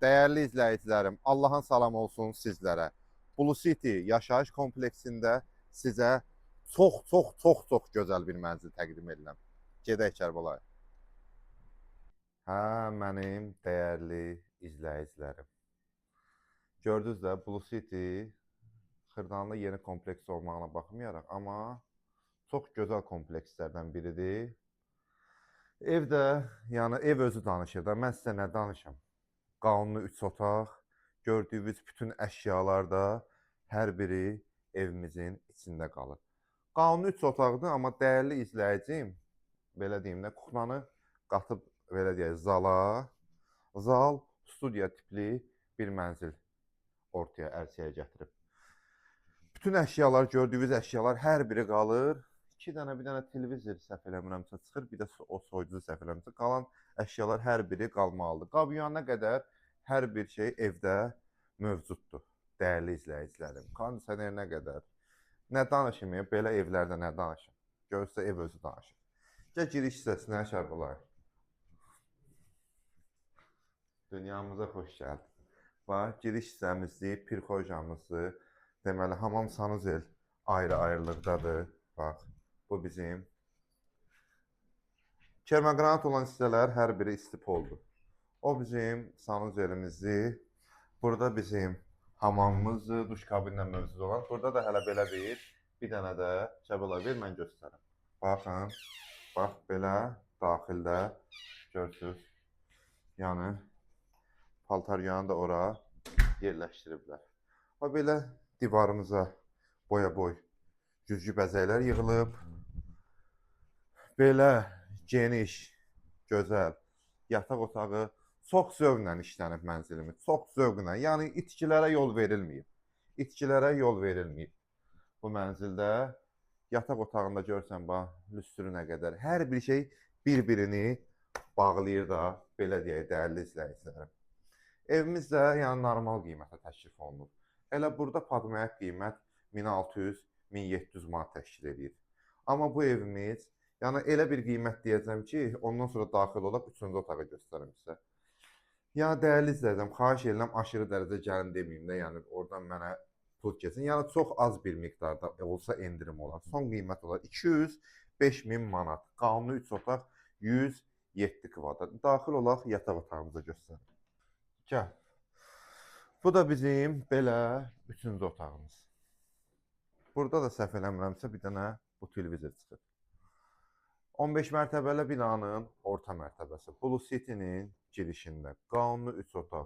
Değerli izləyicilərim, Allahın salamı olsun sizlərə. Blue City yaşayış kompleksində sizə çox gözəl bir mənzil təqdim edirəm. Gedək Kərbalaya. Hə, mənim dəyərli izləyicilərim. Gördünüz də Blue City Xırdalanda yeni kompleks olmağına baxmayaraq, amma çox gözəl komplekslərdən biridir. Ev də, yəni ev özü danışır da, mən sizə nə danışım? Qanunlu 3 otaq, gördüyünüz bütün əşyalar da hər biri evimizin içində qalır. Qanunlu 3 otaqdır, amma dəyərli izləyicim, belə deyim də, kuxlanı qatıb, belə deyək, zal, studiya tipli bir mənzil ortaya, ərsəyə gətirib. Bütün əşyalar, gördüyünüz əşyalar hər biri qalır. Bir dənə televizor səhv eləmirəmsə çıxır, bir də o soyucu səhv eləmirəmsə, qalan əşyalar hər biri qalmalıdır. Qab-yuyanına qədər hər bir şey evdə mövcuddur, dəyərli izləyicilərim. Kondisionerinə qədər. Nə danışım, belə evlərdə nə danışım? Görürsə ev özü danışır. Gəl giriş hissəsinə Kərbalaya. Dünyamıza xoş gəldin. Bax, giriş hissəmizdir, pirxojamızdır. Deməli, hamam sanuzel ayrı-ayrılıqdadır. Bax, bu bizim. Kermogranat olan hissələr hər biri istipoldur. O bizim sanuzelimizdir. Burada bizim hamamımızdır, duş kabinlə mövcud olan. Burada da hələ belə bir dənə də Kərbalaya ver, mən göstərim. Baxın, bax belə daxildə görürsünüz. Yəni, paltar yanı da ora yerləşdiriblər. O belə divarımıza boya-boy güzgü bəzəklər yığılıb. Belə geniş, gözəl yataq otağı çox zövqlə işlənib mənzilimiz. Çox zövqlə. Yəni itkilərə yol verilməyib. İtkilərə yol verilməyib. Bu mənzildə yataq otağında görsən bax, lüstrünə qədər hər bir şey bir-birini bağlayır da, belə deyək, dəyərli izləyicilərim. Evimiz də yəni normal qiymətə təklif olunub. Elə burada padmayak qiymət 1600-1700 manat təşkil edir. Amma bu evimiz, yəni elə bir qiymət deyəcəm ki, ondan sonra daxil olaq 3-cü otağı göstərim sizə. Yəni dəyərli izləyicim, xahiş edirəm aşırı dərəcə gəlin deməyim də, yəni oradan mənə pul keçsin. Yəni çox az bir miqdarda olsa endirim olar. Son qiymət olar 205.000 manat. Qanunlu 3 otaq 107 kvadrat. Daxil olaq yataq otağımıza göstərim. Gəl. Bu da bizim belə 3-cü otağımız. Burada da səhv eləmirəmsə bir dənə bu televizor çıxır. 15 mərtəbəli binanın orta mərtəbəsi. Blue City-nin girişində qanunlu 3 otaq.